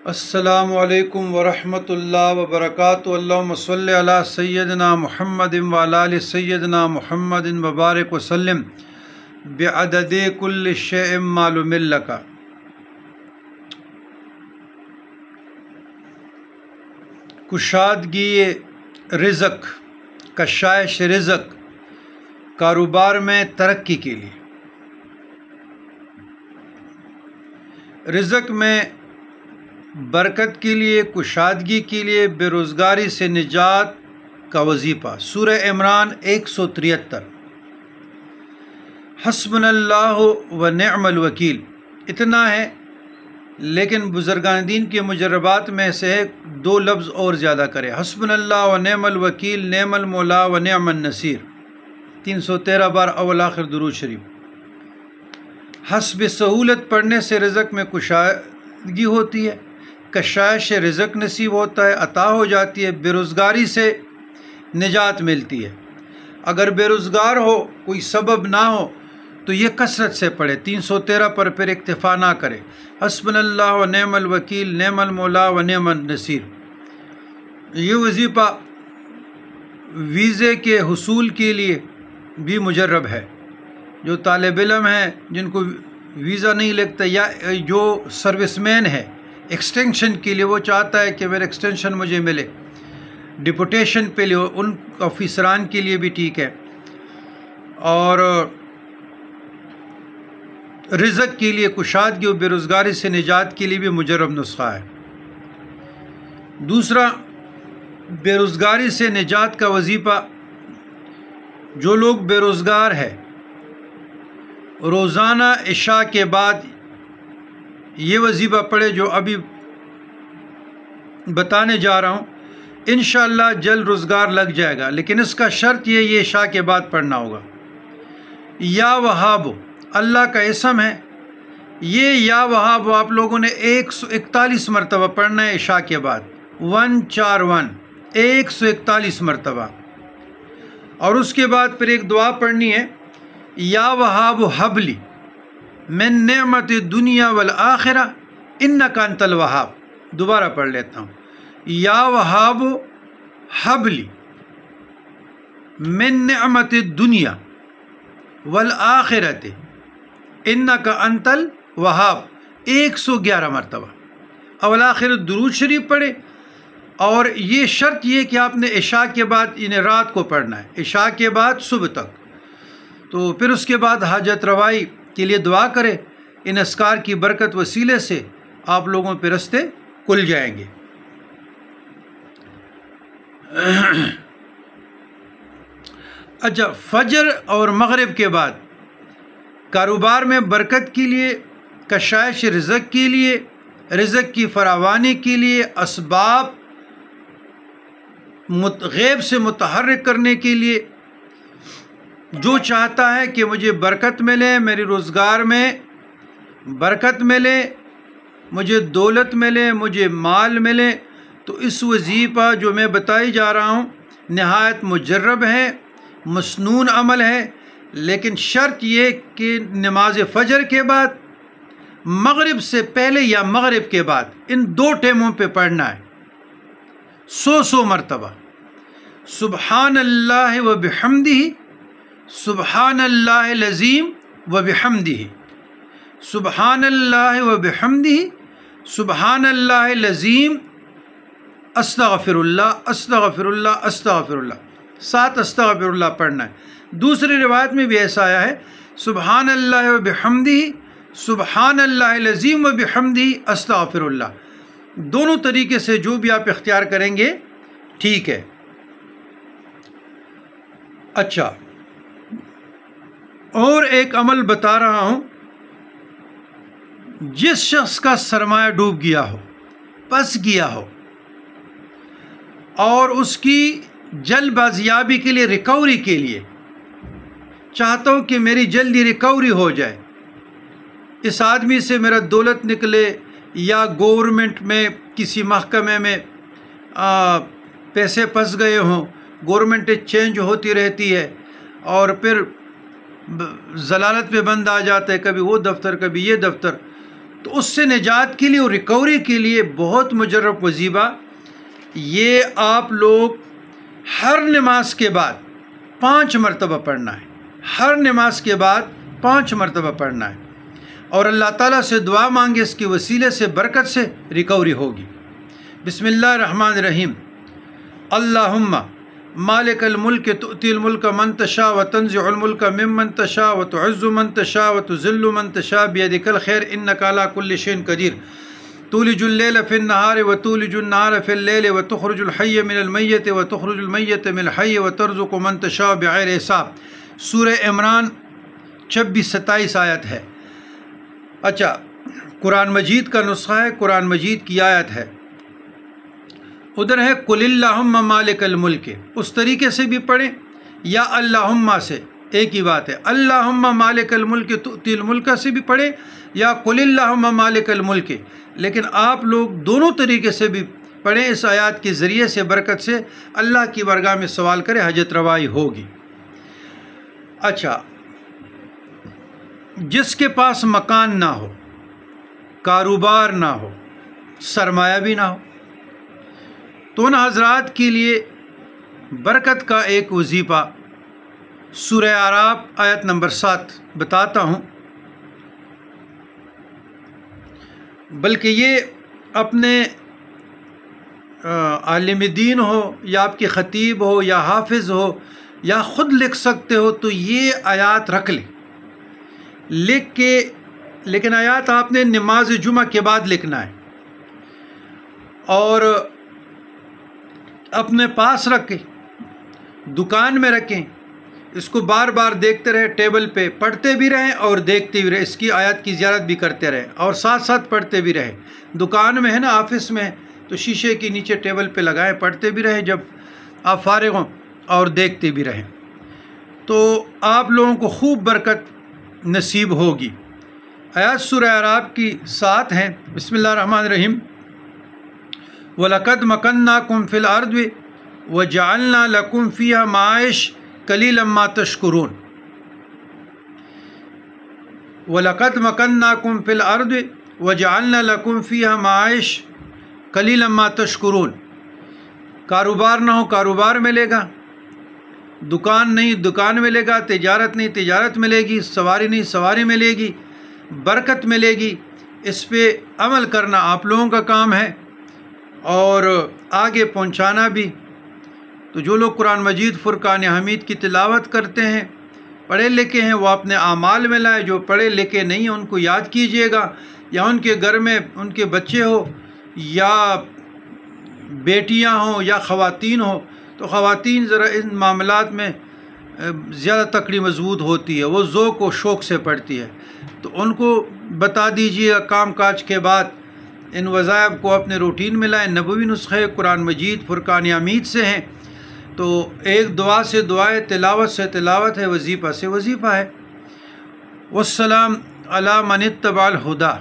السلام علیکم ورحمۃ اللہ وبرکاتہ۔ اللہم صلی علی سیدنا محمد وعلی آل سیدنا محمد وبارک وسلم بعدد کل شیء معلوم لک۔ کشادگی رزق، کشائش رزق کاروبار میں ترقی کے لیے، رزق میں برکت کے لیے، کشادگی کے لیے، بے روزگاری سے نجات کا وظیفہ۔ سورہ عمران 173۔ حسبنا اللہ و نعم الوکیل، اتنا ہے، لیکن بزرگان دین کے مجربات میں سے دو لفظ اور زیادہ کرے، حسبنا اللہ و نعم الوکیل، نعم المولا و نعم النصیر، 313 بار اول آخر درود شریف۔ حسب سہولت پڑھنے سے رزق میں کشادگی ہوتی ہے، کشائش رزق نصیب ہوتا ہے، عطا ہو جاتی ہے، بے روزگاری سے نجات ملتی ہے۔ اگر بے روزگار ہو، کوئی سبب نہ ہو تو یہ کثرت سے پڑھے، 313 پر پھر اکتفا نہ کرے، حسبنا اللہ و نعم الوکیل، نعم المولا و نعم النصیر۔ یہ وظیفہ ویزے کے حصول کے لیے بھی مجرب ہے۔ جو طالب علم ہیں جن کو ویزا نہیں لگتا، یا جو سروس مین ہے ایکسٹینشن کے لیے، وہ چاہتا ہے کہ میرا ایکسٹینشن مجھے ملے، ڈپوٹیشن پہ لیے، ان آفیسران کے لیے بھی ٹھیک ہے، اور رزق کے لیے، کشادگی و بے روزگاری سے نجات کے لیے بھی مجرب نسخہ ہے۔ دوسرا، بے روزگاری سے نجات کا وظیفہ، جو لوگ بے روزگار ہے، روزانہ عشاء کے بعد یہ وظیفہ پڑھے جو ابھی بتانے جا رہا ہوں، انشاءاللہ جلد روزگار لگ جائے گا، لیکن اس کا شرط یہ عشاء کے بعد پڑھنا ہوگا۔ یا وہاب اللہ کا اسم ہے، یہ یا وہاب آپ لوگوں نے 141 مرتبہ پڑھنا ہے عشاء کے بعد، 141 141 مرتبہ، اور اس کے بعد پھر ایک دعا پڑھنی ہے، یا وہاب حبلی من نعمت دنیا والآخرہ انک انت الوہاب۔ دوبارہ پڑھ لیتا ہوں، یا وہاب حبلی من نعمت دنیا والآخرت انک انت الوہاب، 111 مرتبہ اول آخر درود شریف پڑھے، اور یہ شرط یہ کہ آپ نے عشاء کے بعد انہیں رات کو پڑھنا ہے، عشاء کے بعد صبح تک، تو پھر اس کے بعد حاجت روائی کے لیے دعا کرے، ان اذکار کی برکت وسیلے سے آپ لوگوں پہ رستے کھل جائیں گے۔ اچھا، فجر اور مغرب کے بعد کاروبار میں برکت کے لیے، کشائش رزق کے لیے، رزق کی فراوانی کے لیے، اسباب غیب سے متحرک کرنے کے لیے، جو چاہتا ہے کہ مجھے برکت ملے، میری روزگار میں برکت ملے، مجھے دولت ملے، مجھے مال ملے، تو اس وظیفہ جو میں بتائی جا رہا ہوں نہایت مجرب ہے، مسنون عمل ہے، لیکن شرط یہ کہ نماز فجر کے بعد، مغرب سے پہلے یا مغرب کے بعد، ان دو ٹائموں پہ پڑھنا ہے 100 مرتبہ، سبحان اللہ و بحمدہ، سبحان اللہ العظیم و بحمدہ، سبحان اللہ و بحمدہ، سبحان اللہ العظیم، استغفر اللہ استغفر اللہ استغفر اللہ، 7 استغفر اللہ پڑھنا ہے۔ دوسری روایت میں بھی ایسا آیا ہے، سبحان اللہ و بحمدہ، سبحان اللہ العظیم و بحمدہ، استغفر اللہ۔ دونوں طریقے سے جو بھی آپ اختیار کریں گے ٹھیک ہے۔ اچھا، اور ایک عمل بتا رہا ہوں، جس شخص کا سرمایہ ڈوب گیا ہو، پس گیا ہو، اور اس کی جلد بازیابی کے لیے، ریکوری کے لیے چاہتا ہوں کہ میری جلدی ریکوری ہو جائے، اس آدمی سے میرا دولت نکلے، یا گورنمنٹ میں کسی محکمے میں پیسے پس گئے ہوں، گورنمنٹ چینج ہوتی رہتی ہے، اور پھر ضلالت پہ بند آ جاتا ہے، کبھی وہ دفتر کبھی یہ دفتر، تو اس سے نجات کے لیے اور ریکوری کے لیے بہت مجرب وظیفہ یہ آپ لوگ ہر نماز کے بعد 5 مرتبہ پڑھنا ہے، ہر نماز کے بعد 5 مرتبہ پڑھنا ہے، اور اللہ تعالیٰ سے دعا مانگے، اس کے وسیلے سے برکت سے ریکوری ہوگی۔ بسم اللہ الرحمن الرحیم۔ اللہم مالک الملک تؤتی الملک من تشاء وتنزع الملک ممن تشاء وتعز من تشاء وتذل من تشاء بیدک الخیر انک علی کل شیء قدیر تولج اللیل فی النہار وتولج النہار فی اللیل وتخرج الحی من المیت وتخرج المیت من الحی وترزق من تشاء بغیر حساب۔ سورہ عمران 26-27 آیت ہے۔ اچھا، قرآن مجید کا نسخہ ہے، قرآن مجید کی آیت ہے۔ ادھر ہے قل اللہم مالک الملک، اس طریقے سے بھی پڑھیں، یا اللہم سے ایک ہی بات ہے۔ اللہم مالک الملک تؤتی الملک سے بھی پڑھیں، یا قل اللہم مالک الملک، لیکن آپ لوگ دونوں طریقے سے بھی پڑھیں۔ اس آیات کے ذریعے سے برکت سے اللہ کی بارگاہ میں سوال کرے، حاجت روائی ہوگی۔ اچھا، جس کے پاس مکان نہ ہو، کاروبار نہ ہو، سرمایہ بھی نہ ہو، تو ان حضرات کے لیے برکت کا ایک وظیفہ سورہ اعراف آیت نمبر 7 بتاتا ہوں، بلکہ یہ اپنے عالم دین ہو یا آپ کے خطیب ہو یا حافظ ہو یا خود لکھ سکتے ہو تو یہ آیات رکھ لیں، لکھ کے، لیکن آیات آپ نے نماز جمعہ کے بعد لکھنا ہے، اور اپنے پاس رکھیں، دکان میں رکھیں، اس کو بار بار دیکھتے رہے، ٹیبل پہ پڑھتے بھی رہیں اور دیکھتے بھی رہیں، اس کی آیات کی زیارت بھی کرتے رہیں اور ساتھ ساتھ پڑھتے بھی رہیں۔ دکان میں ہے نا، آفس میں تو شیشے کے نیچے ٹیبل پہ لگائیں، پڑھتے بھی رہیں جب آپ فارغ ہوں، اور دیکھتے بھی رہیں، تو آپ لوگوں کو خوب برکت نصیب ہوگی۔ آیات سورہ اعراف کی 7 ہیں۔ بسم اللہ الرحمن الرحیم۔ وَلَقَدْ مَكَنَّاكُمْ فِي الْأَرْضِ وَجَعَلْنَا لَكُمْ فِيهَا مَعَائِشَ قَلِيلًا مَا تَشْكُرُونَ۔ وَلَقَدْ مَكَنَّاكُمْ فِي الْأَرْضِ وَجَعَلْنَا لَكُمْ فِيهَا مَعَائِشَ قَلِيلًا مَا تَشْكُرُونَ۔ کاروبار نہ ہو، کاروبار ملے گا، دکان نہیں، دکان ملے گا، تجارت نہیں، تجارت ملے گی، سواری نہیں، سواری ملے گی، برکت ملے گی۔ اس پہ عمل کرنا آپ لوگوں کا کام ہے اور آگے پہنچانا بھی۔ تو جو لوگ قرآن مجید فرقان حمید کی تلاوت کرتے ہیں، پڑھے لکھے ہیں، وہ اپنے اعمال میں لائے۔ جو پڑھے لکھے نہیں ہیں ان کو یاد کیجئے گا، یا ان کے گھر میں ان کے بچے ہو یا بیٹیاں ہوں یا خواتین ہوں، تو خواتین ذرا ان معاملات میں زیادہ تکڑی مضبوط ہوتی ہے، وہ ذوق و شوق سے پڑھتی ہے، تو ان کو بتا دیجئے کام کاج کے بعد ان وظائف کو اپنے روٹین میں لائیں۔ نبوی نسخے قرآن مجید فرقان حمید سے ہیں، تو ایک دعا سے دعا ہے، تلاوت سے تلاوت ہے، وظیفہ سے وظیفہ ہے۔ والسلام علی من اتبع الہدی۔